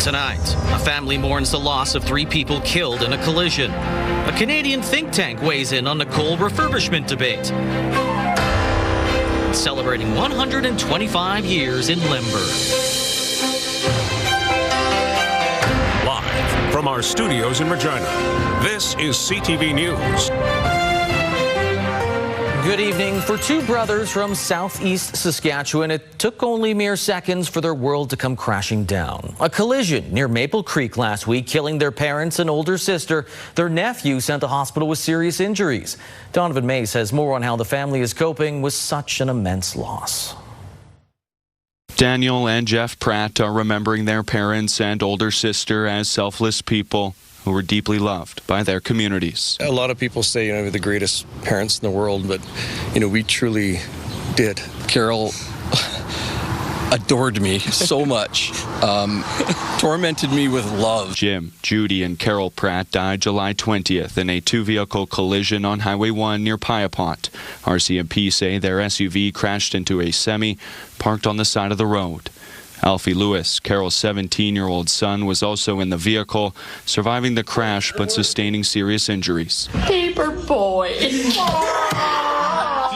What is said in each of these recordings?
Tonight, a family mourns the loss of 3 people killed in a collision. A Canadian think tank weighs in on the coal refurbishment debate. Celebrating 125 years in Limburg. Live from our studios in Regina, this is CTV News. Good evening. For 2 brothers from southeast Saskatchewan, it took only mere seconds for their world to come crashing down. A collision near Maple Creek last week, killing their parents and older sister. Their nephew sent to hospital with serious injuries. Donovan May says more on how the family is coping with such an immense loss. Daniel and Jeff Pratt are remembering their parents and older sister as selfless people who were deeply loved by their communities. A lot of people say, we're the greatest parents in the world, but, we truly did. Carol adored me so much, tormented me with love. Jim, Judy and Carol Pratt died July 20th in a 2-vehicle collision on Highway 1 near Piapot. RCMP say their SUV crashed into a semi parked on the side of the road. Alfie Lewis, Carol's 17-year-old son, was also in the vehicle, surviving the crash but sustaining serious injuries. Paper boy.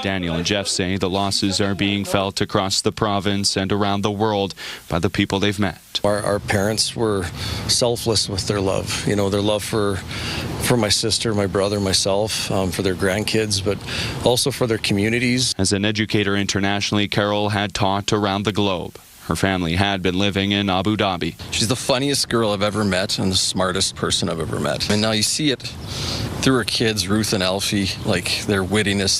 Daniel and Jeff say the losses are being felt across the province and around the world by the people they've met. Our parents were selfless with their love. Their love for my sister, my brother, myself, for their grandkids, but also for their communities. As an educator internationally, Carol had taught around the globe. Her family had been living in Abu Dhabi. She's the funniest girl I've ever met and the smartest person I've ever met. And now you see it through her kids, Ruth and Alfie, like their wittiness,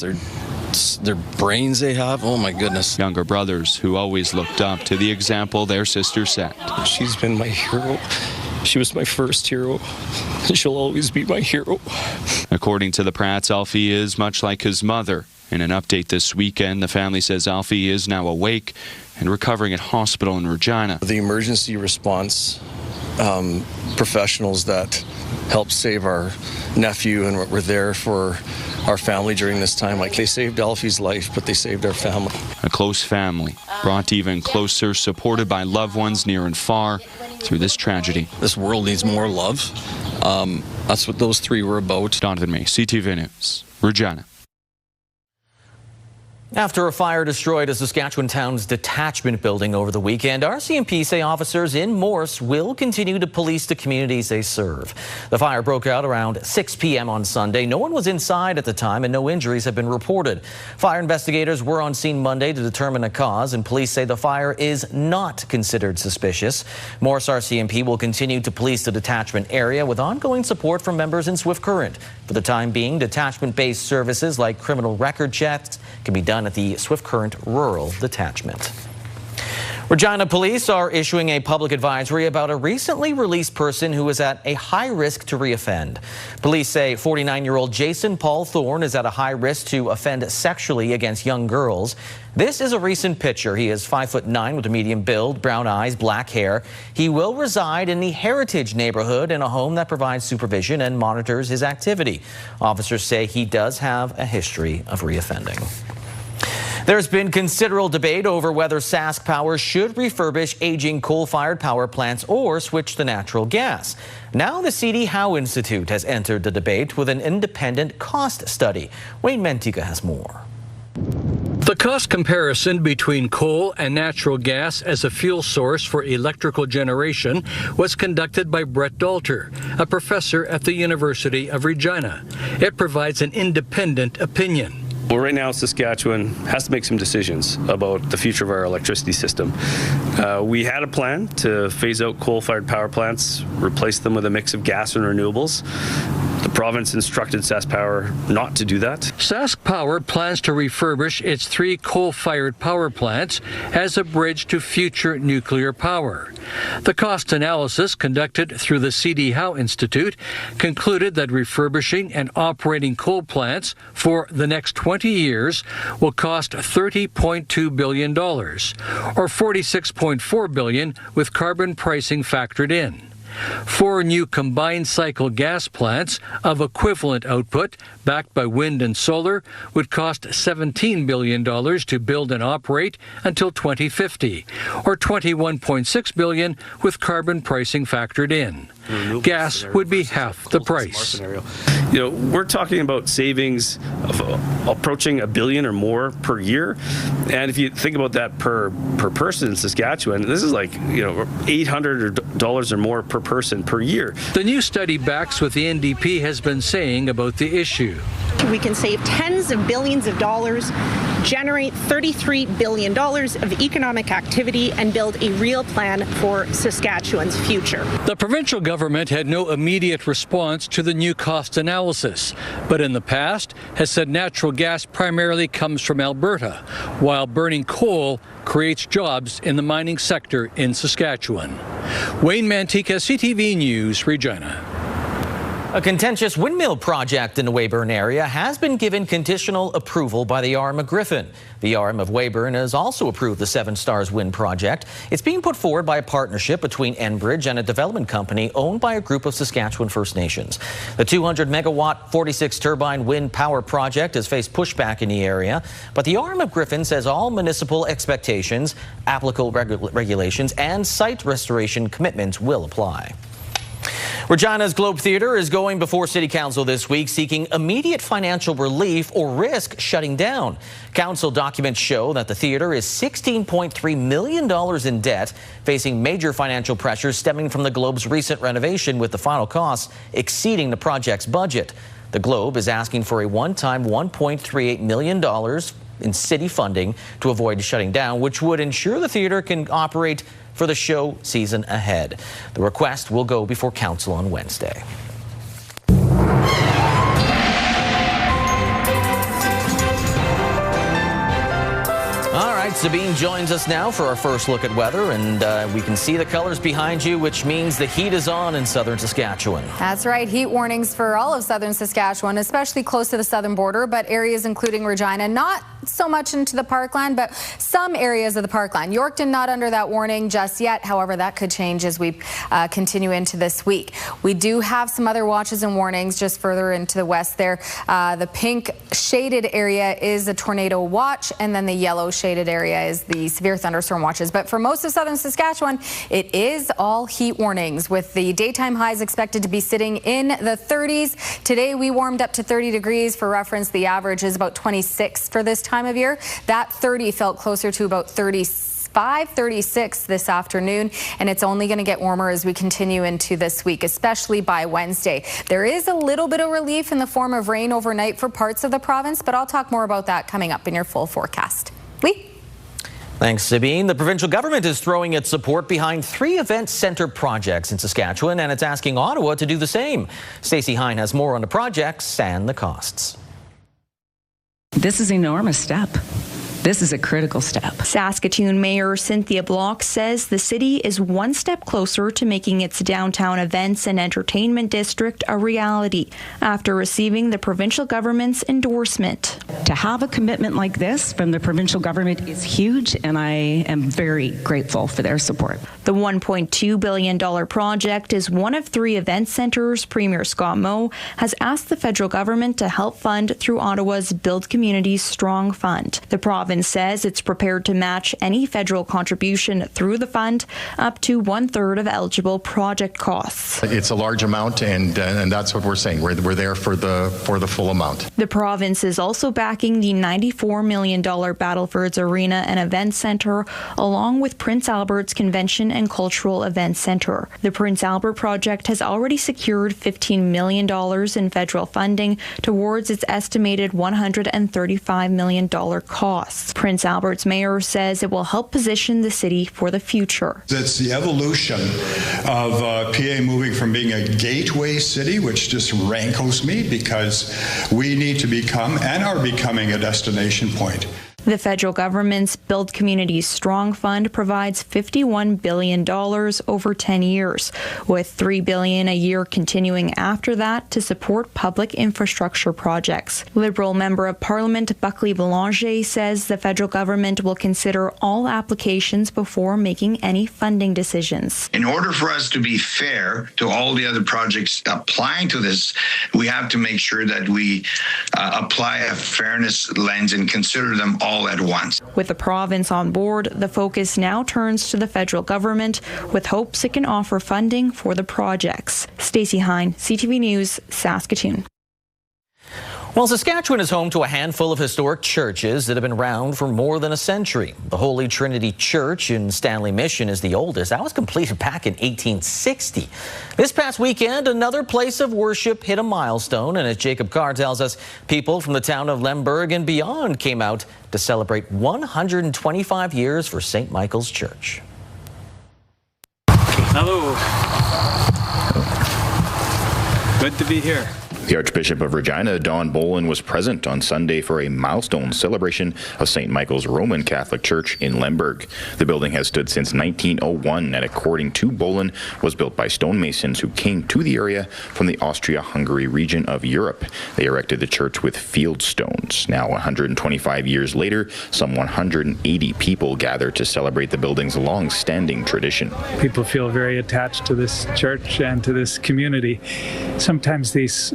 their brains they have. Oh my goodness. Younger brothers who always looked up to the example their sister set. She's been my hero. She was my first hero. She'll always be my hero. According to the Pratts, Alfie is much like his mother. In an update this weekend, the family says Alfie is now awake and recovering at hospital in Regina. The emergency response professionals that helped save our nephew and were there for our family during this time, they saved Alfie's life, but they saved our family. A close family, brought even closer, supported by loved ones near and far through this tragedy. This world needs more love. That's what those 3 were about. Donovan May, CTV News, Regina. After a fire destroyed a Saskatchewan town's Detachment building over the weekend, RCMP say officers in Morse will continue to police the communities they serve. The fire broke out around 6 p.m. on Sunday. No one was inside at the time and no injuries have been reported. Fire investigators were on scene Monday to determine a cause, and police say the fire is not considered suspicious. Morse RCMP will continue to police the Detachment area with ongoing support from members in Swift Current. For the time being, Detachment-based services like criminal record checks can be done at the Swift Current Rural Detachment. Regina police are issuing a public advisory about a recently released person who is at a high risk to reoffend. Police say 49-year-old Jason Paul Thorne is at a high risk to offend sexually against young girls. This is a recent picture. He is 5'9" with a medium build, brown eyes, black hair. He will reside in the Heritage neighborhood in a home that provides supervision and monitors his activity. Officers say he does have a history of reoffending. There's been considerable debate over whether Sask Power should refurbish aging coal-fired power plants or switch to natural gas. Now the C.D. Howe Institute has entered the debate with an independent cost study. Wayne Mentica has more. The cost comparison between coal and natural gas as a fuel source for electrical generation was conducted by Brett Dalter, a professor at the University of Regina. It provides an independent opinion. Well, right now, Saskatchewan has to make some decisions about the future of our electricity system. We had a plan to phase out coal-fired power plants, replace them with a mix of gas and renewables. The province instructed Sask Power not to do that. Sask Power plans to refurbish its 3 coal-fired power plants as a bridge to future nuclear power. The cost analysis conducted through the C.D. Howe Institute concluded that refurbishing and operating coal plants for the next 20 years will cost $30.2 billion, or $46.4 billion with carbon pricing factored in. 4 new combined cycle gas plants of equivalent output, backed by wind and solar, would cost $17 billion to build and operate until 2050, or $21.6 billion with carbon pricing factored in. Gas would be half the price. You know, we're talking about savings of approaching $1 billion or more per year, and if you think about that per person in Saskatchewan, this is like, you know, $800 or more per person per year. The new study backs what the NDP has been saying about the issue. We can save tens of billions of dollars, generate $33 billion of economic activity, and build a real plan for Saskatchewan's future. The provincial government had no immediate response to the new cost analysis, but in the past has said natural gas primarily comes from Alberta, while burning coal creates jobs in the mining sector in Saskatchewan. Wayne Mantika, CTV News, Regina. A contentious windmill project in the Weyburn area has been given conditional approval by the Arm of Griffin. The Arm of Weyburn has also approved the Seven Stars Wind project. It's being put forward by a partnership between Enbridge and a development company owned by a group of Saskatchewan First Nations. The 200-megawatt, 46-turbine wind power project has faced pushback in the area, but the Arm of Griffin says all municipal expectations, applicable regulations, and site restoration commitments will apply. Regina's Globe Theatre is going before City Council this week seeking immediate financial relief or risk shutting down. Council documents show that the theatre is $16.3 million in debt, facing major financial pressures stemming from the Globe's recent renovation, with the final costs exceeding the project's budget. The Globe is asking for a one-time $1.38 million in city funding to avoid shutting down, which would ensure the theatre can operate for the show season ahead. The request will go before council on Wednesday. All right, Sabine joins us now for our first look at weather, and we can see the colors behind you, which means the heat is on in southern Saskatchewan. That's right. Heat warnings for all of southern Saskatchewan, especially close to the southern border, but areas including Regina, not so much into the parkland, but some areas of the parkland. Yorkton not under that warning just yet. However, that could change as we continue into this week. We do have some other watches and warnings just further into the west there. The pink shaded area is a tornado watch, and then the yellow shaded area is the severe thunderstorm watches. But for most of southern Saskatchewan, it is all heat warnings, with the daytime highs expected to be sitting in the 30s. Today we warmed up to 30 degrees. For reference, the average is about 26 for this time of year. That 30 felt closer to about 35, 36 this afternoon, and it's only going to get warmer as we continue into this week, especially by Wednesday. There is a little bit of relief in the form of rain overnight for parts of the province, but I'll talk more about that coming up in your full forecast. Lee? Thanks, Sabine. The provincial government is throwing its support behind 3 event centre projects in Saskatchewan, and it's asking Ottawa to do the same. Stacey Hine has more on the projects and the costs. This is an enormous step. This is a critical step. Saskatoon Mayor Cynthia Block says the city is one step closer to making its downtown events and entertainment district a reality after receiving the provincial government's endorsement. To have a commitment like this from the provincial government is huge, and I am very grateful for their support. The $1.2 billion project is one of 3 event centres Premier Scott Moe has asked the federal government to help fund through Ottawa's Build Communities Strong Fund. The province says it's prepared to match any federal contribution through the fund up to 1/3 of eligible project costs. It's a large amount, and that's what we're saying. We're there for the full amount. The province is also backing the $94 million Battlefords Arena and Event Centre, along with Prince Albert's Convention and Cultural Event Centre. The Prince Albert project has already secured $15 million in federal funding towards its estimated $135 million costs. Prince Albert's mayor says it will help position the city for the future. It's the evolution of PA moving from being a gateway city, which just rankles me because we need to become and are becoming a destination point. The federal government's Build Communities Strong Fund provides $51 billion over 10 years, with $3 billion a year continuing after that to support public infrastructure projects. Liberal Member of Parliament Buckley Boulanger says the federal government will consider all applications before making any funding decisions. In order for us to be fair to all the other projects applying to this, we have to make sure that we apply a fairness lens and consider them all at once. With the province on board, the focus now turns to the federal government with hopes it can offer funding for the projects. Stacey Hine, CTV News, Saskatoon. Well, Saskatchewan is home to a handful of historic churches that have been around for more than a century. The Holy Trinity Church in Stanley Mission is the oldest. That was completed back in 1860. This past weekend, another place of worship hit a milestone, and as Jacob Carr tells us, people from the town of Lemberg and beyond came out to celebrate 125 years for St. Michael's Church. Hello. Good to be here. The Archbishop of Regina, Don Bolin, was present on Sunday for a milestone celebration of St. Michael's Roman Catholic Church in Lemberg. The building has stood since 1901 and, according to Bolin, was built by stonemasons who came to the area from the Austria-Hungary region of Europe. They erected the church with field stones. Now, 125 years later, some 180 people gather to celebrate the building's long-standing tradition. People feel very attached to this church and to this community. Sometimes these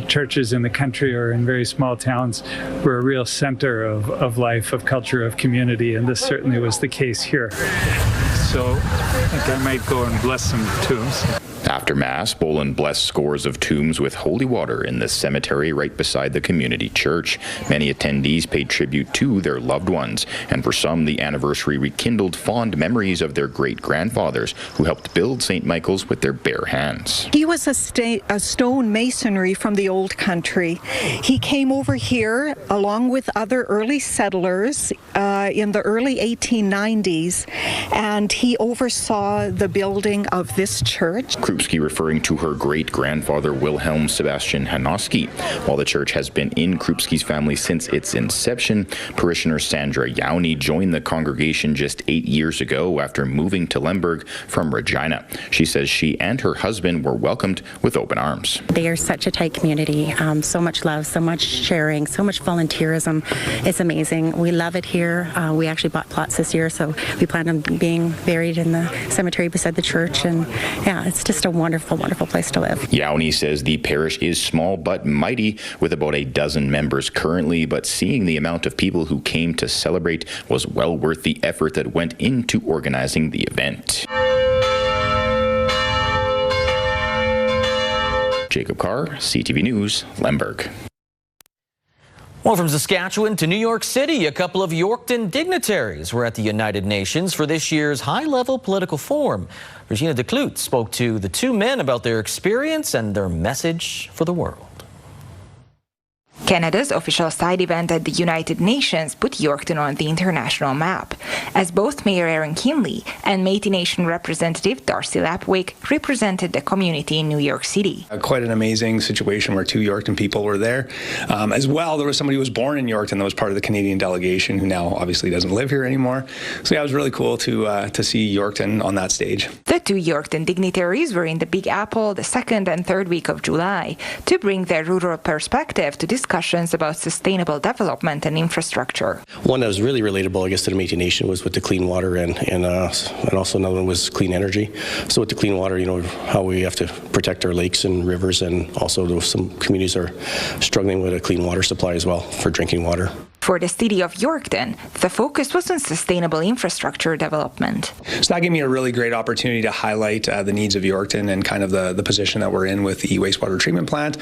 churches in the country or in very small towns were a real center of life, of culture, of community, and this certainly was the case here. So I think I might go and bless some tombs. After Mass, Bolin blessed scores of tombs with holy water in the cemetery right beside the community church. Many attendees paid tribute to their loved ones, and for some, the anniversary rekindled fond memories of their great-grandfathers who helped build St. Michael's with their bare hands. He was a stone masonry from the old country. He came over here along with other early settlers in the early 1890s, and he oversaw the building of this church. Krupski referring to her great-grandfather Wilhelm Sebastian Hanoski. While the church has been in Krupski's family since its inception, parishioner Sandra Yowney joined the congregation just 8 years ago after moving to Lemberg from Regina. She says she and her husband were welcomed with open arms. They are such a tight community, so much love, so much sharing, so much volunteerism. It's amazing. We love it here. We actually bought plots this year, so we plan on being buried in the cemetery beside the church, and yeah, it's just a wonderful, wonderful place to live. Yowney says the parish is small but mighty, with about a dozen members currently, but seeing the amount of people who came to celebrate was well worth the effort that went into organizing the event. Jacob Carr, CTV News, Lemberg. Well, from Saskatchewan to New York City, a couple of Yorkton dignitaries were at the United Nations for this year's high-level political forum. Regina DeClute spoke to the two men about their experience and their message for the world. Canada's official side event at the United Nations put Yorkton on the international map, as both Mayor Aaron Kinley and Métis Nation Representative Darcy Lapwick represented the community in New York City. Quite an amazing situation where two Yorkton people were there. As well, there was somebody who was born in Yorkton that was part of the Canadian delegation who now obviously doesn't live here anymore. So yeah, it was really cool to see Yorkton on that stage. The two Yorkton dignitaries were in the Big Apple the second and third week of July to bring their rural perspective to discussions about sustainable development and infrastructure. One that was really relatable, I guess, to the Métis Nation was with the clean water and also another one was clean energy. So with the clean water, you know, how we have to protect our lakes and rivers, and also some communities are struggling with a clean water supply as well for drinking water. For the city of Yorkton, the focus was on sustainable infrastructure development. So that gave me a really great opportunity to highlight the needs of Yorkton and kind of the position that we're in with the wastewater treatment plant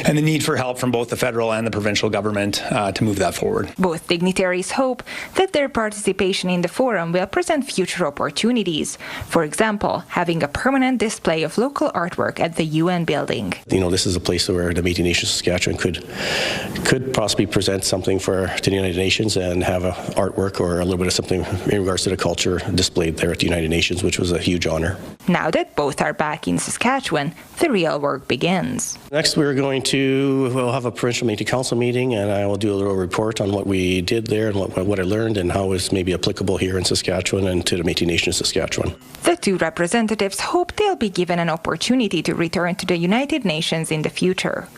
and the need for help from both the federal and the provincial government to move that forward. Both dignitaries hope that their participation in the forum will present future opportunities. For example, having a permanent display of local artwork at the UN building. You know, this is a place where the Métis Nation of Saskatchewan could possibly present something to the United Nations and have a artwork or a little bit of something in regards to the culture displayed there at the United Nations, which was a huge honor. Now that both are back in Saskatchewan, the real work begins. Next, we'll have a provincial meeting council meeting, and I will do a little report on what we did there and what I learned and how it's maybe applicable here in Saskatchewan and to the Métis Nation of Saskatchewan. The two representatives hope they'll be given an opportunity to return to the United Nations in the future.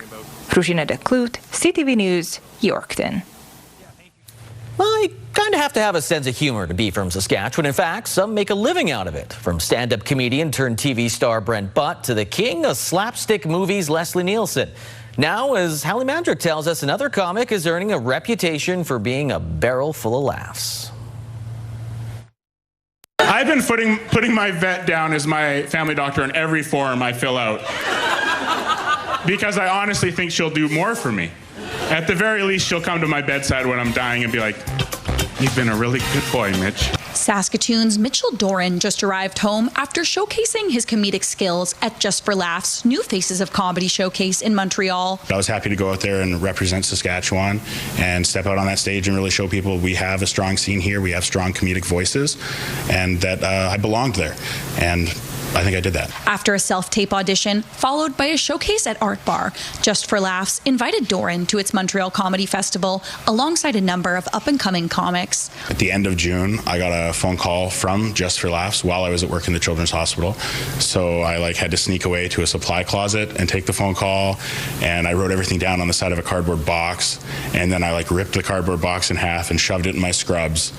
Regina, CTV News, Yorkton. Well, you kind of have to have a sense of humor to be from Saskatchewan. In fact, some make a living out of it. From stand-up comedian turned TV star Brent Butt to the king of slapstick movies, Leslie Nielsen. Now, as Hallie Mandrick tells us, another comic is earning a reputation for being a barrel full of laughs. I've been putting my vet down as my family doctor in every form I fill out because I honestly think she'll do more for me. At the very least, she'll come to my bedside when I'm dying and be like, "You've been a really good boy, Mitch." Saskatoon's Mitchell Doran just arrived home after showcasing his comedic skills at Just for Laughs' New Faces of Comedy showcase in Montreal. I was happy to go out there and represent Saskatchewan and step out on that stage and really show people we have a strong scene here, we have strong comedic voices, and that I belonged there. And I think I did that. After a self-tape audition, followed by a showcase at Art Bar, Just for Laughs invited Doran to its Montreal Comedy Festival alongside a number of up-and-coming comics. At the end of June, I got a phone call from Just for Laughs while I was at work in the Children's Hospital. So I had to sneak away to a supply closet and take the phone call, and I wrote everything down on the side of a cardboard box, and then I ripped the cardboard box in half and shoved it in my scrubs.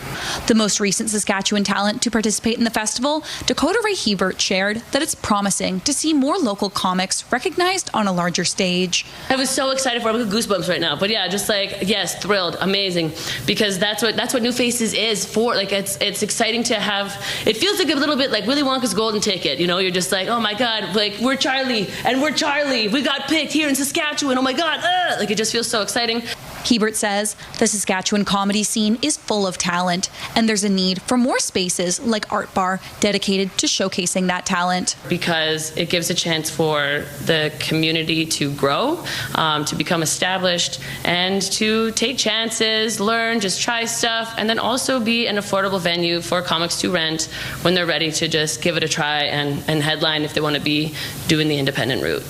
The most recent Saskatchewan talent to participate in the festival, Dakota Ray Hebert, shared that it's promising to see more local comics recognized on a larger stage. I was so excited for it. I've got goosebumps right now. But yeah, just yes, thrilled, amazing, because that's what New Faces is for. It's exciting to have. It feels like a little bit like Willy Wonka's golden ticket. You know, you're just like, oh my God, we're Charlie and we're Charlie. We got picked here in Saskatchewan. Oh my God, it just feels so exciting. Hebert says the Saskatchewan comedy scene is full of talent, and there's a need for more spaces like Art Bar dedicated to showcasing that talent. Because it gives a chance for the community to grow, to become established, and to take chances, learn, just try stuff, and then also be an affordable venue for comics to rent when they're ready to just give it a try and headline if they want to be doing the independent route.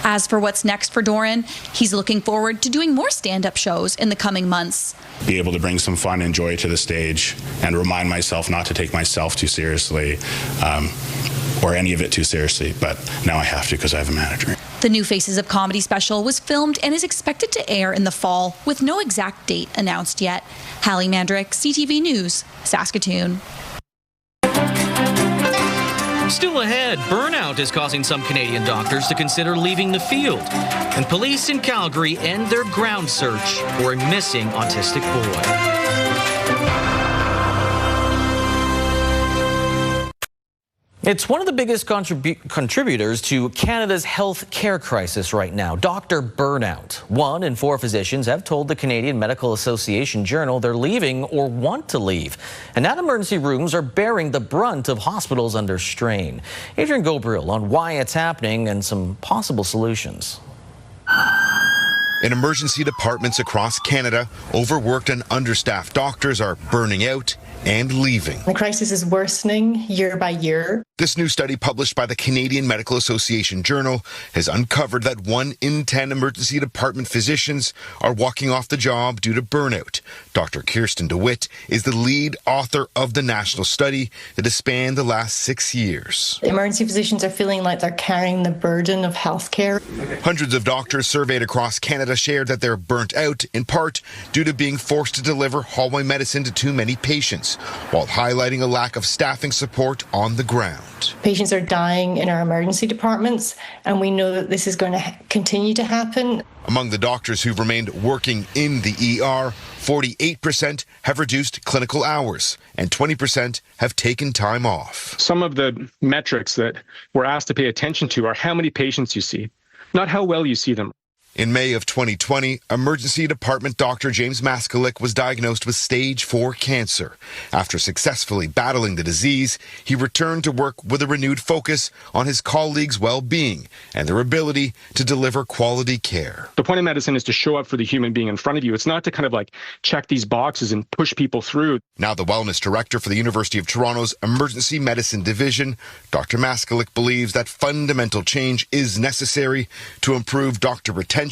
As for what's next for Doran, he's looking forward to doing more stand-up shows in the coming months. Be able to bring some fun and joy to the stage and remind myself not to take myself too seriously or any of it too seriously, but now I have to because I have a manager. The New Faces of Comedy special was filmed and is expected to air in the fall with no exact date announced yet. Hallie Mandrick, CTV News, Saskatoon. Still ahead, burnout is causing some Canadian doctors to consider leaving the field. And police in Calgary end their ground search for a missing autistic boy. It's one of the biggest contributors to Canada's health care crisis right now, doctor burnout. 1 in 4 physicians have told the Canadian Medical Association Journal they're leaving or want to leave. And now emergency rooms are bearing the brunt of hospitals under strain. Adrian Gobriel on why it's happening and some possible solutions. In emergency departments across Canada, overworked and understaffed doctors are burning out and leaving. The crisis is worsening year by year. This new study published by the Canadian Medical Association Journal has uncovered that 1 in 10 emergency department physicians are walking off the job due to burnout. Dr. Kirsten DeWitt is the lead author of the national study that has spanned the last 6 years. Emergency physicians are feeling like they're carrying the burden of healthcare. Hundreds of doctors surveyed across Canada shared that they're burnt out, in part due to being forced to deliver hallway medicine to too many patients, while highlighting a lack of staffing support on the ground. Patients are dying in our emergency departments, and we know that this is going to continue to happen. Among the doctors who've remained working in the ER, 48% have reduced clinical hours and 20% have taken time off. Some of the metrics that we're asked to pay attention to are how many patients you see, not how well you see them. In May of 2020, emergency department Dr. James Maskalick was diagnosed with stage 4 cancer. After successfully battling the disease, he returned to work with a renewed focus on his colleagues' well-being and their ability to deliver quality care. The point of medicine is to show up for the human being in front of you. It's not to kind of like check these boxes and push people through. Now the wellness director for the University of Toronto's Emergency Medicine Division, Dr. Maskalick believes that fundamental change is necessary to improve doctor retention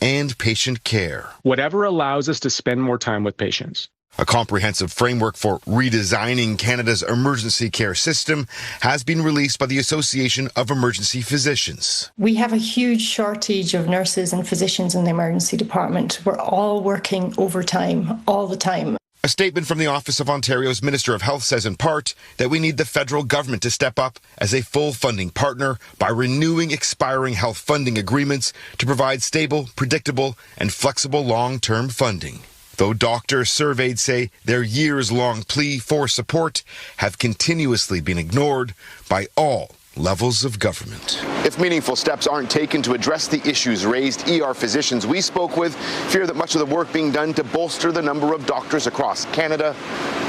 and patient care. Whatever allows us to spend more time with patients. A comprehensive framework for redesigning Canada's emergency care system has been released by the Association of Emergency Physicians. We have a huge shortage of nurses and physicians in the emergency department. We're all working overtime all the time. A statement from the Office of Ontario's Minister of Health says in part that we need the federal government to step up as a full funding partner by renewing expiring health funding agreements to provide stable, predictable, and flexible long-term funding. Though doctors surveyed say their years-long plea for support have continuously been ignored by all levels of government. If meaningful steps aren't taken to address the issues raised, ER physicians we spoke with fear that much of the work being done to bolster the number of doctors across Canada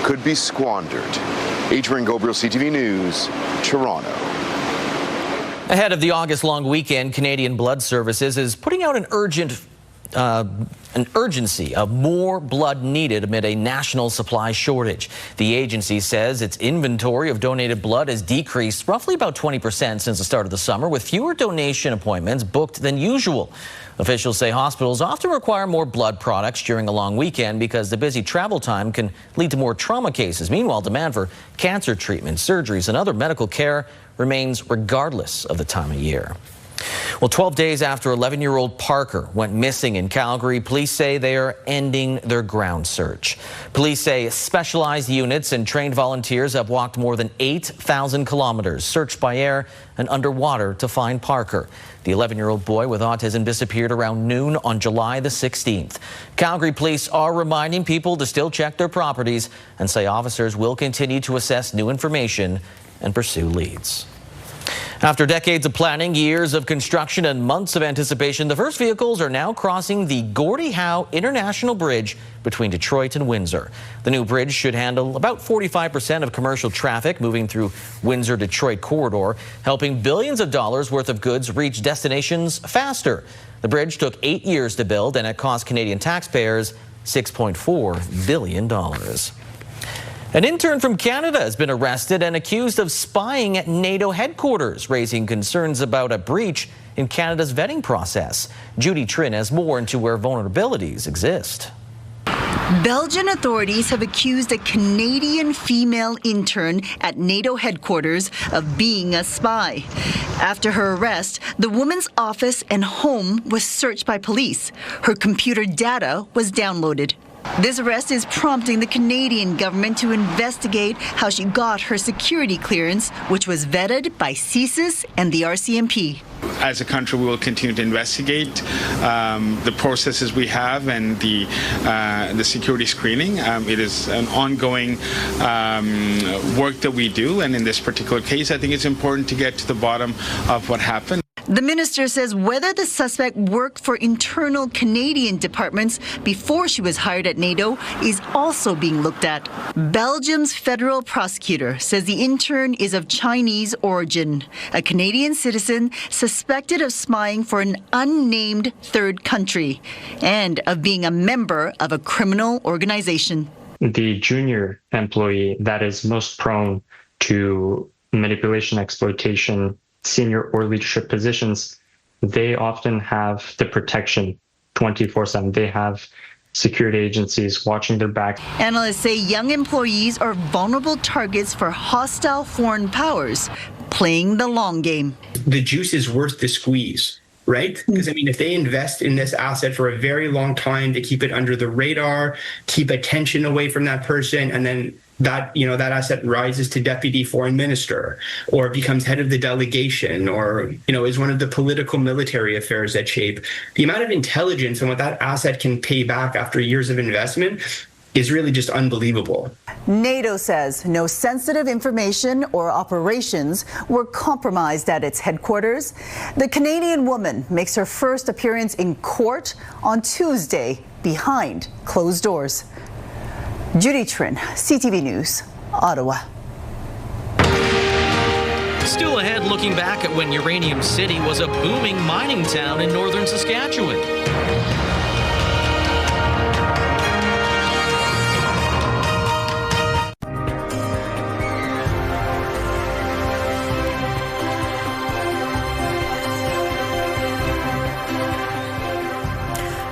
could be squandered. Adrian Gobriel, CTV News, Toronto. Ahead of the August-long weekend, Canadian Blood Services is putting out an urgency of more blood needed amid a national supply shortage. The agency says its inventory of donated blood has decreased roughly about 20% since the start of the summer, with fewer donation appointments booked than usual. Officials say hospitals often require more blood products during a long weekend because the busy travel time can lead to more trauma cases. Meanwhile, demand for cancer treatment, surgeries, and other medical care remains regardless of the time of year. Well, 12 days after 11-year-old Parker went missing in Calgary, police say they are ending their ground search. Police say specialized units and trained volunteers have walked more than 8,000 kilometers, searched by air and underwater to find Parker. The 11-year-old boy with autism disappeared around noon on July the 16th. Calgary police are reminding people to still check their properties and say officers will continue to assess new information and pursue leads. After decades of planning, years of construction, and months of anticipation, the first vehicles are now crossing the Gordie Howe International Bridge between Detroit and Windsor. The new bridge should handle about 45% of commercial traffic moving through Windsor-Detroit corridor, helping billions of dollars worth of goods reach destinations faster. The bridge took 8 years to build, and it cost Canadian taxpayers $6.4 billion. An intern from Canada has been arrested and accused of spying at NATO headquarters, raising concerns about a breach in Canada's vetting process. Judy Trin has more into where vulnerabilities exist. Belgian authorities have accused a Canadian female intern at NATO headquarters of being a spy. After her arrest, the woman's office and home was searched by police. Her computer data was downloaded. This arrest is prompting the Canadian government to investigate how she got her security clearance, which was vetted by CSIS and the RCMP. As a country, we will continue to investigate the processes we have and the security screening. It is an ongoing work that we do, and in this particular case, I think it's important to get to the bottom of what happened. The minister says whether the suspect worked for internal Canadian departments before she was hired at NATO is also being looked at. Belgium's federal prosecutor says the intern is of Chinese origin, a Canadian citizen suspected of spying for an unnamed third country and of being a member of a criminal organization. The junior employee that is most prone to manipulation, exploitation, senior or leadership positions, they often have the protection 24/7. They have security agencies watching their back. Analysts say young employees are vulnerable targets for hostile foreign powers playing the long game. The juice is worth the squeeze, right? Because, I mean, if they invest in this asset for a very long time, they keep it under the radar, keep attention away from that person, and then that asset rises to deputy foreign minister or becomes head of the delegation or, is one of the political military affairs that shape the amount of intelligence and what that asset can pay back after years of investment is really just unbelievable. NATO says no sensitive information or operations were compromised at its headquarters. The Canadian woman makes her first appearance in court on Tuesday behind closed doors. Judy Trin, CTV News, Ottawa. Still ahead, looking back at when Uranium City was a booming mining town in northern Saskatchewan.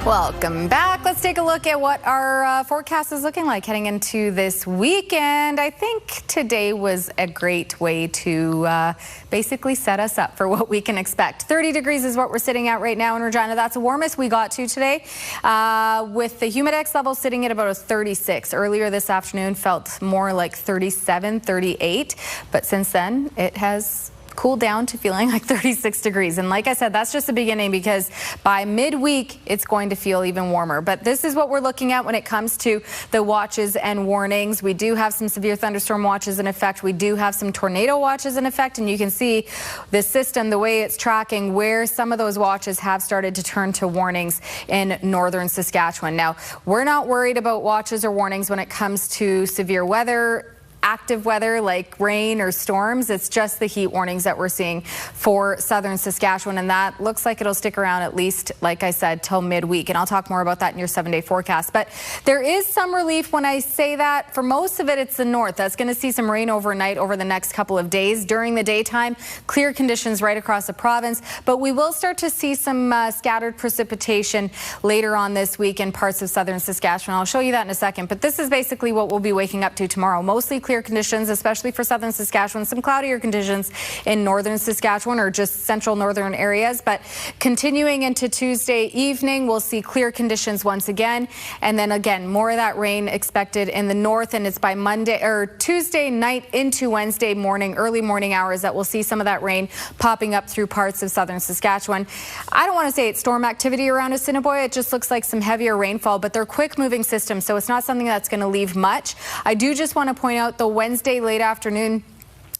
Welcome back. Let's take a look at what our forecast is looking like heading into this weekend. I think today was a great way to basically set us up for what we can expect. 30 degrees is what we're sitting at right now in Regina. That's the warmest we got to today, with the humidex level sitting at about a 36. Earlier this afternoon felt more like 37, 38, but since then it has cool down to feeling like 36 degrees. And like I said, that's just the beginning, because by midweek, it's going to feel even warmer. But this is what we're looking at when it comes to the watches and warnings. We do have some severe thunderstorm watches in effect. We do have some tornado watches in effect. And you can see the system, the way it's tracking, where some of those watches have started to turn to warnings in northern Saskatchewan. Now, we're not worried about watches or warnings when it comes to severe weather, active weather like rain or storms. It's just the heat warnings that we're seeing for southern Saskatchewan, and that looks like it'll stick around at least, like I said, till midweek. And I'll talk more about that in your 7-day forecast. But there is some relief when I say that. For most of it, it's the north that's going to see some rain overnight over the next couple of days. During the daytime, clear conditions right across the province, but we will start to see some scattered precipitation later on this week in parts of southern Saskatchewan. I'll show you that in a second, but this is basically what we'll be waking up to tomorrow. Mostly clear conditions, especially for southern Saskatchewan. Some cloudier conditions in northern Saskatchewan or just central northern areas. But continuing into Tuesday evening, we'll see clear conditions once again. And then again, more of that rain expected in the north. And it's by Monday or Tuesday night into Wednesday morning, early morning hours, that we'll see some of that rain popping up through parts of southern Saskatchewan. I don't want to say it's storm activity around Assiniboia. It just looks like some heavier rainfall, but they're quick moving systems, so it's not something that's going to leave much. I do just want to point out the Wednesday late afternoon,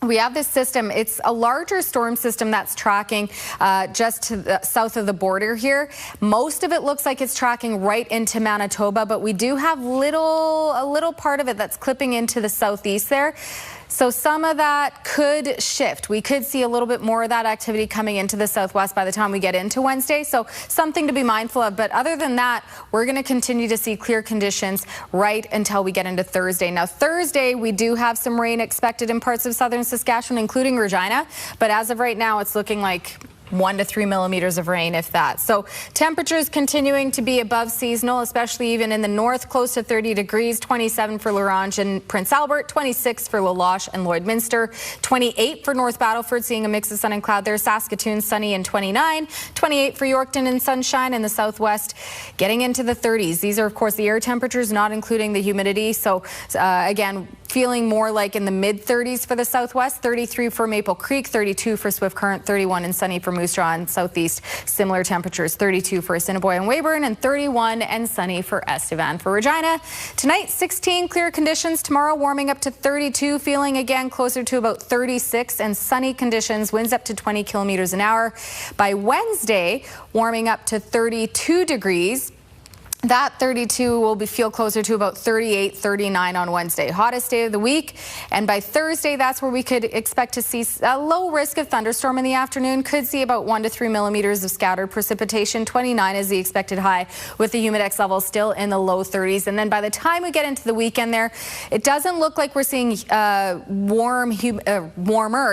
we have this system. It's a larger storm system that's tracking just to the south of the border here. Most of it looks like it's tracking right into Manitoba, but we do have a little part of it that's clipping into the southeast there. So some of that could shift. We could see a little bit more of that activity coming into the southwest by the time we get into Wednesday. So something to be mindful of. But other than that, we're going to continue to see clear conditions right until we get into Thursday. Now, Thursday, we do have some rain expected in parts of southern Saskatchewan, including Regina. But as of right now, it's looking like 1 to 3 millimeters of rain, if that. So temperatures continuing to be above seasonal, especially even in the north, close to 30 degrees, 27 for Laurent and Prince Albert, 26 for La Loche and Lloydminster, 28 for North Battleford, seeing a mix of sun and cloud there. Saskatoon, sunny and 29, 28 for Yorkton and sunshine in the southwest, getting into the 30s. These are, of course, the air temperatures, not including the humidity. So again, feeling more like in the mid-30s for the southwest, 33 for Maple Creek, 32 for Swift Current, 31 and sunny for Moose Jaw and southeast. Similar temperatures, 32 for Assiniboia and Weyburn, and 31 and sunny for Estevan. For Regina, tonight 16 clear conditions. Tomorrow warming up to 32, feeling again closer to about 36, and sunny conditions, winds up to 20 kilometers an hour. By Wednesday, warming up to 32 degrees. That 32 will feel closer to about 38, 39 on Wednesday. Hottest day of the week. And by Thursday, that's where we could expect to see a low risk of thunderstorm in the afternoon. Could see about 1 to 3 millimeters of scattered precipitation. 29 is the expected high, with the humidex level still in the low 30s. And then by the time we get into the weekend there, it doesn't look like we're seeing warmer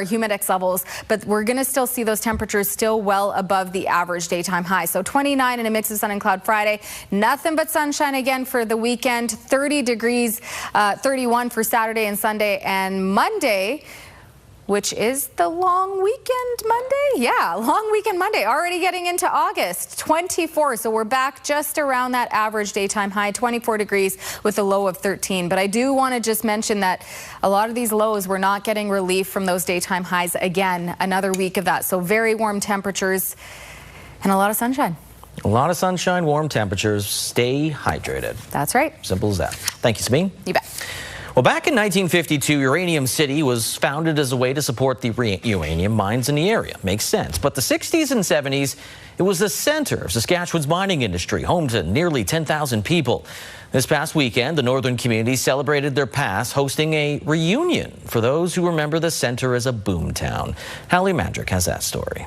humidex levels, but we're going to still see those temperatures still well above the average daytime high. So 29 and a mix of sun and cloud Friday. Nothing but sunshine again for the weekend. 30 degrees, 31 for Saturday and Sunday, and Monday, which is the long weekend Monday. Yeah, long weekend Monday, already getting into August, 24. So we're back just around that average daytime high, 24 degrees with a low of 13. But I do want to just mention that a lot of these lows, we're not getting relief from those daytime highs again. Another week of that. So very warm temperatures and a lot of sunshine. A lot of sunshine, warm temperatures. Stay hydrated. That's right. Simple as that. Thank you, Sabine. You bet. Well, back in 1952, Uranium City was founded as a way to support the uranium mines in the area. Makes sense. But the 60s and 70s, it was the center of Saskatchewan's mining industry, home to nearly 10,000 people. This past weekend, the northern community celebrated their past, hosting a reunion for those who remember the center as a boomtown. Hallie Mandrick has that story.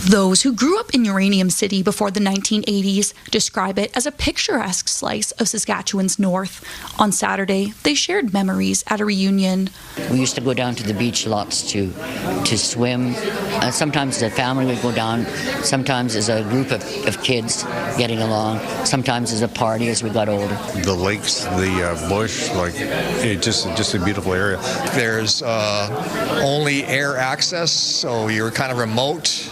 Those who grew up in Uranium City before the 1980s describe it as a picturesque slice of Saskatchewan's north. On Saturday, they shared memories at a reunion. We used to go down to the beach lots to swim. Sometimes the family would go down, sometimes as a group of kids getting along, sometimes as a party as we got older. The lakes, the bush, like it just a beautiful area. There's only air access, so you're kind of remote.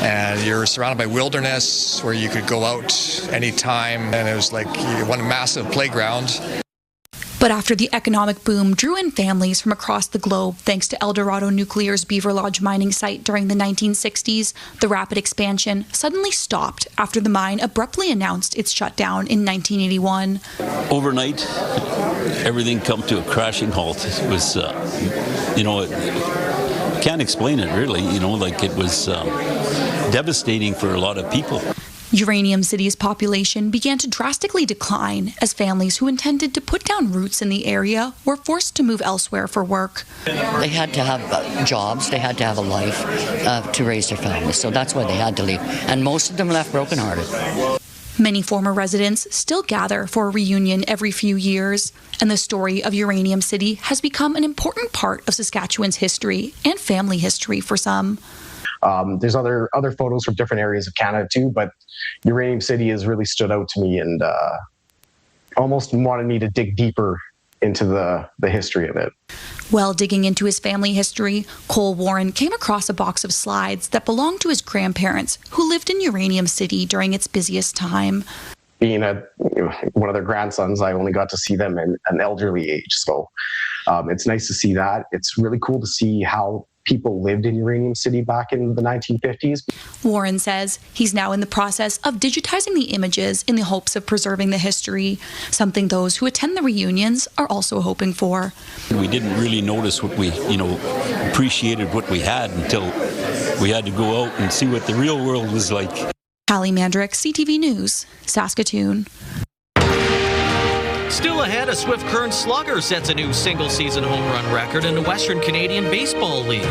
And you're surrounded by wilderness where you could go out anytime, and it was like one massive playground. But after the economic boom drew in families from across the globe thanks to El Dorado Nuclear's Beaver Lodge mining site during the 1960s, the rapid expansion suddenly stopped after the mine abruptly announced its shutdown in 1981. Overnight, everything come to a crashing halt. It was, can't explain it really, like it was devastating for a lot of people. Uranium City's population began to drastically decline as families who intended to put down roots in the area were forced to move elsewhere for work. They had to have jobs, they had to have a life to raise their families, so that's why they had to leave. And most of them left brokenhearted. Many former residents still gather for a reunion every few years, and the story of Uranium City has become an important part of Saskatchewan's history and family history for some. There's other photos from different areas of Canada too, but Uranium City has really stood out to me and almost wanted me to dig deeper into the history of it. While digging into his family history, Cole Warren came across a box of slides that belonged to his grandparents who lived in Uranium City during its busiest time. Being one of their grandsons, I only got to see them in an elderly age, so it's nice to see that. It's really cool to see how people lived in Uranium City back in the 1950s. Warren says he's now in the process of digitizing the images in the hopes of preserving the history, something those who attend the reunions are also hoping for. We didn't really notice what we, appreciated what we had until we had to go out and see what the real world was like. Hallie Mandrick, CTV News, Saskatoon. Still ahead, a Swift Current slugger sets a new single-season home run record in the Western Canadian Baseball League.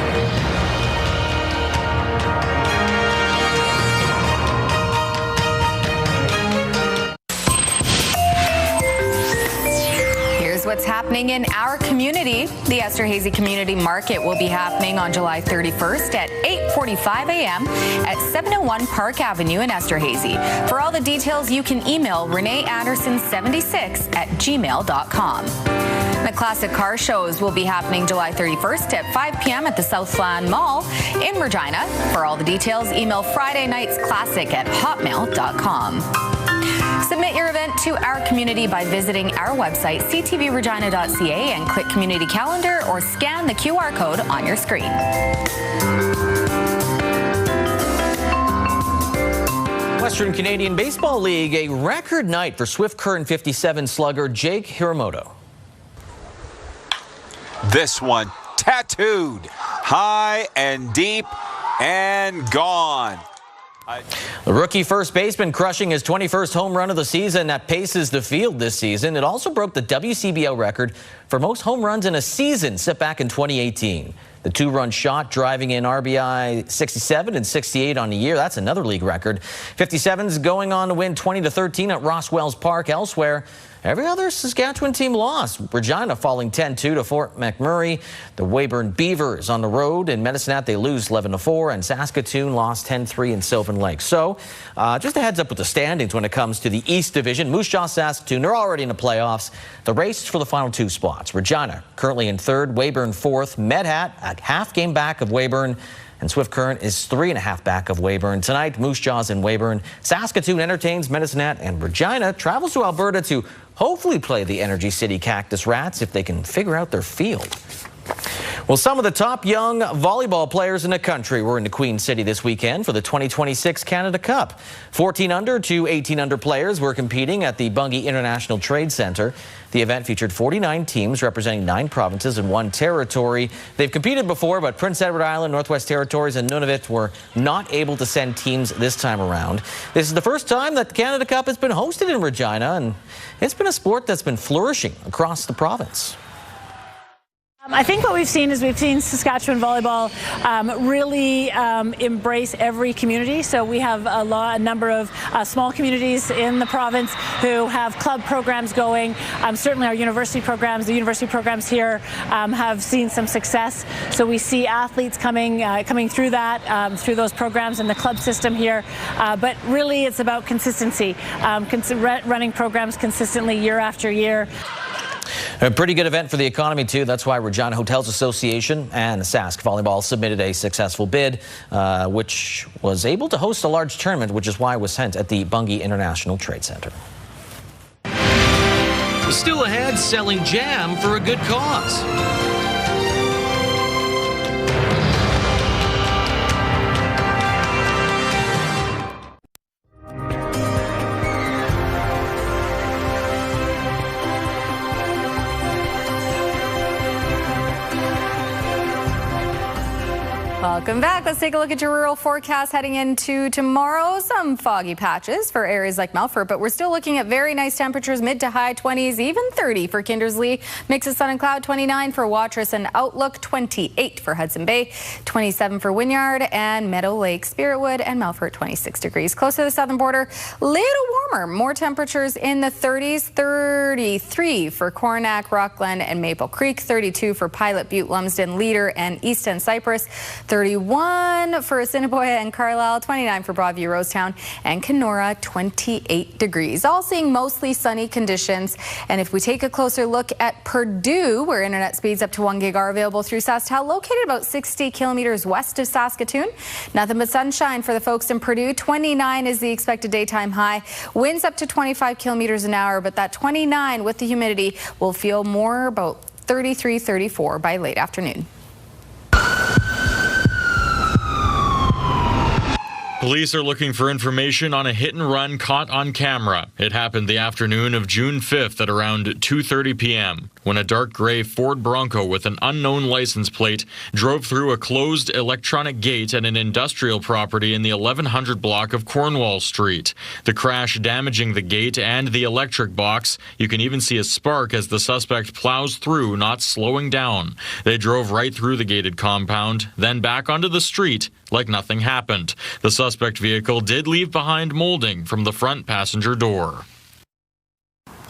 What's happening in our community. The Esterhazy Community Market will be happening on July 31st at 8:45 a.m. at 701 Park Avenue in Esterhazy. For all the details, you can email reneeanderson76@gmail.com. The Classic Car Shows will be happening July 31st at 5 p.m. at the Southland Mall in Regina. For all the details, email FridayNightsClassic@hotmail.com. Submit your event to our community by visiting our website, ctvregina.ca, and click Community Calendar or scan the QR code on your screen. Western Canadian Baseball League, a record night for Swift Current 57 slugger Jake Hiramoto. This one tattooed, high and deep and gone. The rookie first baseman crushing his 21st home run of the season that paces the field this season. It also broke the WCBL record for most home runs in a season set back in 2018. The two-run shot driving in RBI 67 and 68 on the year. That's another league record. 57's going on to win 20-13 at Rosswells Park. Elsewhere, every other Saskatchewan team lost. Regina falling 10-2 to Fort McMurray. The Weyburn Beavers on the road. In Medicine Hat, they lose 11-4. And Saskatoon lost 10-3 in Sylvan Lake. So, just a heads up with the standings when it comes to the East Division. Moose Jaw, Saskatoon, they're already in the playoffs. The race for the final two spots. Regina currently in third. Weyburn fourth. Medhat a half game back of Weyburn. And Swift Current is 3.5 back of Weyburn. Tonight, Moose Jaw's in Weyburn. Saskatoon entertains Medicine Hat, and Regina travels to Alberta to hopefully play the Energy City Cactus Rats if they can figure out their field. Well, some of the top young volleyball players in the country were in the Queen City this weekend for the 2026 Canada Cup. 14 under to 18 under players were competing at the Bungie International Trade Centre. The event featured 49 teams representing 9 provinces and 1 territory. They've competed before, but Prince Edward Island, Northwest Territories and Nunavut were not able to send teams this time around. This is the first time that the Canada Cup has been hosted in Regina, and it's been a sport that's been flourishing across the province. I think what we've seen Saskatchewan volleyball really embrace every community. So we have a number of small communities in the province who have club programs going. Certainly our university programs, the university programs here have seen some success. So we see athletes coming through that, through those programs and the club system here. But really it's about consistency, running programs consistently year after year. A pretty good event for the economy, too. That's why Regina Hotels Association and Sask Volleyball submitted a successful bid, which was able to host a large tournament, which is why it was sent at the Bungie International Trade Centre. Still ahead, selling jam for a good cause. Welcome back. Let's take a look at your rural forecast heading into tomorrow. Some foggy patches for areas like Melfort, but we're still looking at very nice temperatures, mid to high 20s, even 30 for Kindersley. Mix of sun and cloud, 29 for Watrous and Outlook, 28 for Hudson Bay, 27 for Wynyard and Meadow Lake, Spiritwood and Melfort, 26 degrees. Close to the southern border, little warmer, more temperatures in the 30s, 33 for Coronach, Rockland and Maple Creek, 32 for Pilot Butte, Lumsden, Leader and East End Cypress, 31 for Assiniboia and Carlisle, 29 for Broadview, Rosetown, and Kenora, 28 degrees. All seeing mostly sunny conditions. And if we take a closer look at Purdue, where internet speeds up to 1 gig are available through SaskTel, located about 60 kilometers west of Saskatoon. Nothing but sunshine for the folks in Purdue. 29 is the expected daytime high. Winds up to 25 kilometers an hour, but that 29 with the humidity will feel more about 33, 34 by late afternoon. Police are looking for information on a hit and run caught on camera. It happened the afternoon of June 5th at around 2:30 p.m. when a dark gray Ford Bronco with an unknown license plate drove through a closed electronic gate at an industrial property in the 1100 block of Cornwall Street. The crash damaging the gate and the electric box. You can even see a spark as the suspect plows through, not slowing down. They drove right through the gated compound, then back onto the street like nothing happened. The suspect vehicle did leave behind molding from the front passenger door.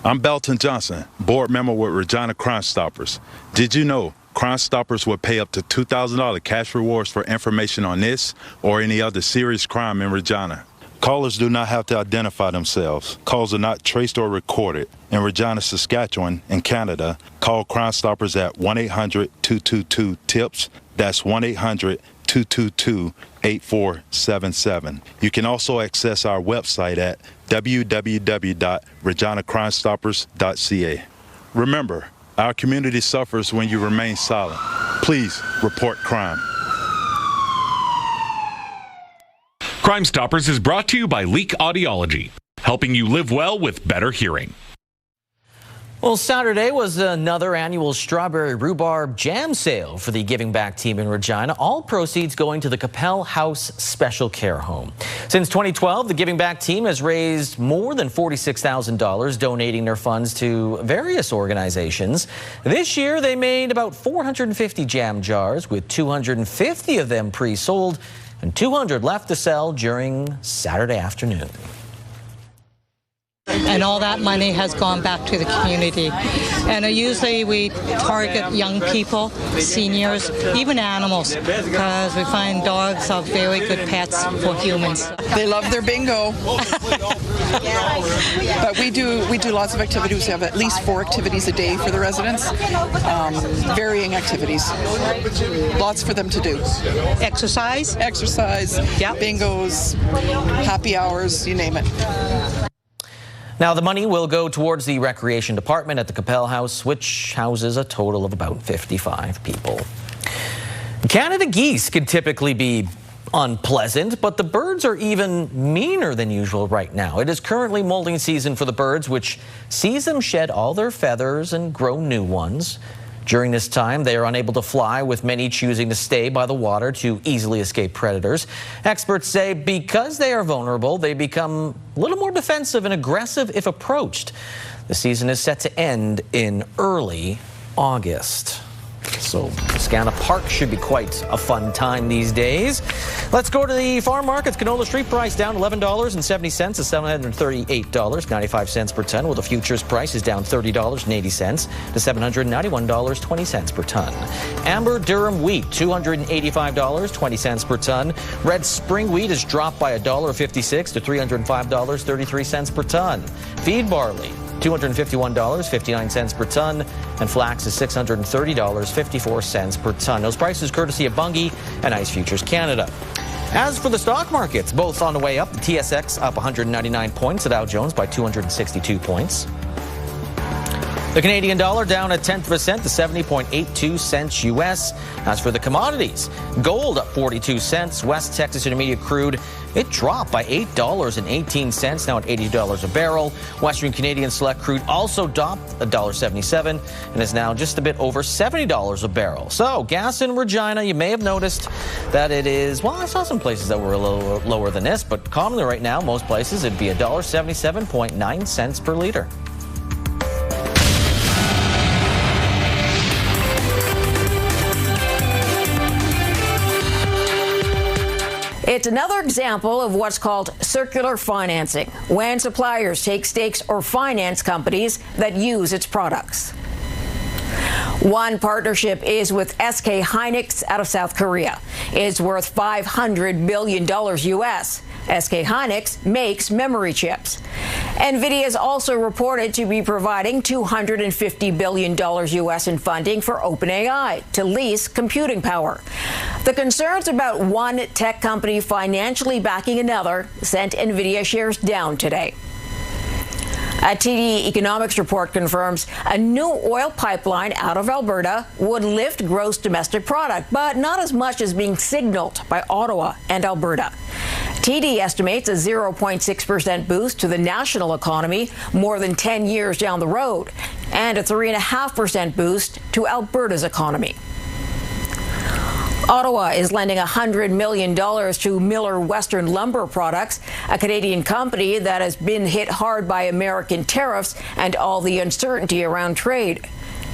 I'm Belton Johnson, board member with Regina Crime Stoppers. Did you know Crime Stoppers will pay up to $2,000 cash rewards for information on this or any other serious crime in Regina? Callers do not have to identify themselves. Calls are not traced or recorded. In Regina, Saskatchewan, and Canada, call Crime Stoppers at 1-800-222-TIPS. That's 1-800-222-8477. You can also access our website at www.reginacrimestoppers.ca. Remember, our community suffers when you remain silent. Please report crime. Crime Stoppers is brought to you by Leak Audiology, helping you live well with better hearing. Well, Saturday was another annual strawberry rhubarb jam sale for the Giving Back team in Regina. All proceeds going to the Capel House Special Care Home. Since 2012, the Giving Back team has raised more than $46,000, donating their funds to various organizations. This year, they made about 450 jam jars, with 250 of them pre-sold and 200 left to sell during Saturday afternoon. And all that money has gone back to the community. And usually we target young people, seniors, even animals, because we find dogs are very good pets for humans. They love their bingo. But we do lots of activities. We have at least 4 activities a day for the residents, varying activities. Lots for them to do. Exercise, yep. Bingos, happy hours, you name it. Now, the money will go towards the Recreation Department at the Capel House, which houses a total of about 55 people. Canada geese can typically be unpleasant, but the birds are even meaner than usual right now. It is currently molting season for the birds, which sees them shed all their feathers and grow new ones. During this time, they are unable to fly, with many choosing to stay by the water to easily escape predators. Experts say because they are vulnerable, they become a little more defensive and aggressive if approached. The season is set to end in early August. So Scana Park should be quite a fun time these days. Let's go to the farm markets. Canola street price down $11.70 to $738.95 per ton, while the futures price is down $30.80 to $791.20 per ton. Amber Durham wheat $285.20 per ton. Red spring wheat has dropped by $1.56 to $305.33 per ton. Feed barley $251.59 per ton, and flax is $630.54 per ton. Those prices courtesy of Bunge and Ice Futures Canada. As for the stock markets, both on the way up. The TSX up 199 points, the Dow Jones by 262 points. The Canadian dollar down 0.1% to 70.82 cents U.S. As for the commodities, gold up 42 cents. West Texas Intermediate crude, it dropped by $8.18, now at $82 a barrel. Western Canadian Select crude also dropped $1.77 and is now just a bit over $70 a barrel. So gas in Regina, you may have noticed that it is, well, I saw some places that were a little lower than this, but commonly right now, most places, it'd be $1.77.9 cents per liter. It's another example of what's called circular financing, when suppliers take stakes or finance companies that use its products. One partnership is with SK Hynix out of South Korea. It's worth $500 billion U.S. SK Hynix makes memory chips. NVIDIA is also reported to be providing $250 billion U.S. in funding for OpenAI to lease computing power. The concerns about one tech company financially backing another sent NVIDIA shares down today. A TD Economics report confirms a new oil pipeline out of Alberta would lift gross domestic product, but not as much as being signaled by Ottawa and Alberta. TD estimates a 0.6% boost to the national economy more than 10 years down the road, and a 3.5% boost to Alberta's economy. Ottawa is lending $100 million to Miller Western Lumber Products, a Canadian company that has been hit hard by American tariffs and all the uncertainty around trade.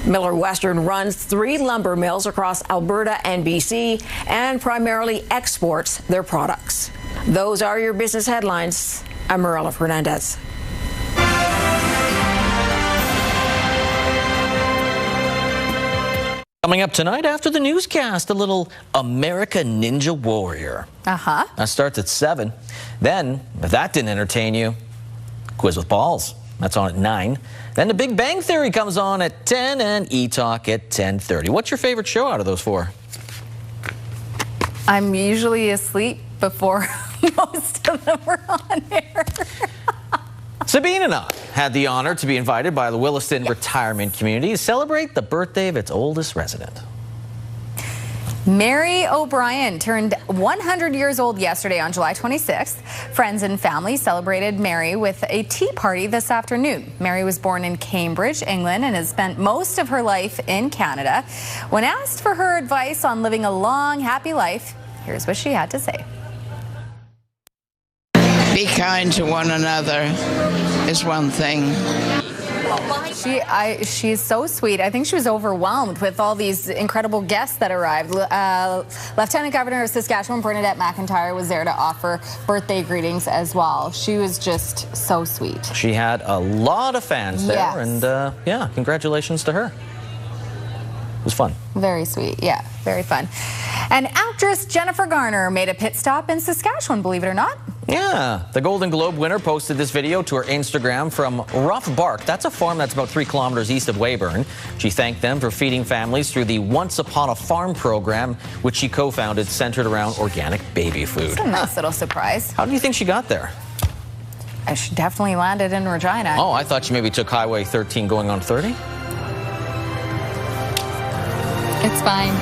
Miller Western runs 3 lumber mills across Alberta and BC and primarily exports their products. Those are your business headlines. I'm Marilla Fernandez. Coming up tonight after the newscast, a little America Ninja Warrior. That starts at 7. Then, if that didn't entertain you, Quiz with Balls. That's on at 9. Then The Big Bang Theory comes on at 10 and E-Talk at 10:30. What's your favorite show out of those 4? I'm usually asleep before most of them were on air. Sabine and I had the honor to be invited by the Williston Retirement Community to celebrate the birthday of its oldest resident. Mary O'Brien turned 100 years old yesterday on July 26th. Friends and family celebrated Mary with a tea party this afternoon. Mary was born in Cambridge, England, and has spent most of her life in Canada. When asked for her advice on living a long, happy life, here's what she had to say. Be kind to one another is one thing. She's so sweet. I think she was overwhelmed with all these incredible guests that arrived. Lieutenant Governor of Saskatchewan, Bernadette McIntyre, was there to offer birthday greetings as well. She was just so sweet. She had a lot of fans there, yes. And yeah, congratulations to her. It was fun. Very sweet, yeah, very fun. And actress Jennifer Garner made a pit stop in Saskatchewan, believe it or not. Yeah, the Golden Globe winner posted this video to her Instagram from Rough Bark. That's a farm that's about 3 kilometers east of Weyburn. She thanked them for feeding families through the Once Upon a Farm program, which she co-founded, centered around organic baby food. It's a nice little surprise. How do you think she got there? She definitely landed in Regina. Oh, I thought she maybe took Highway 13 going on 30. It's fine.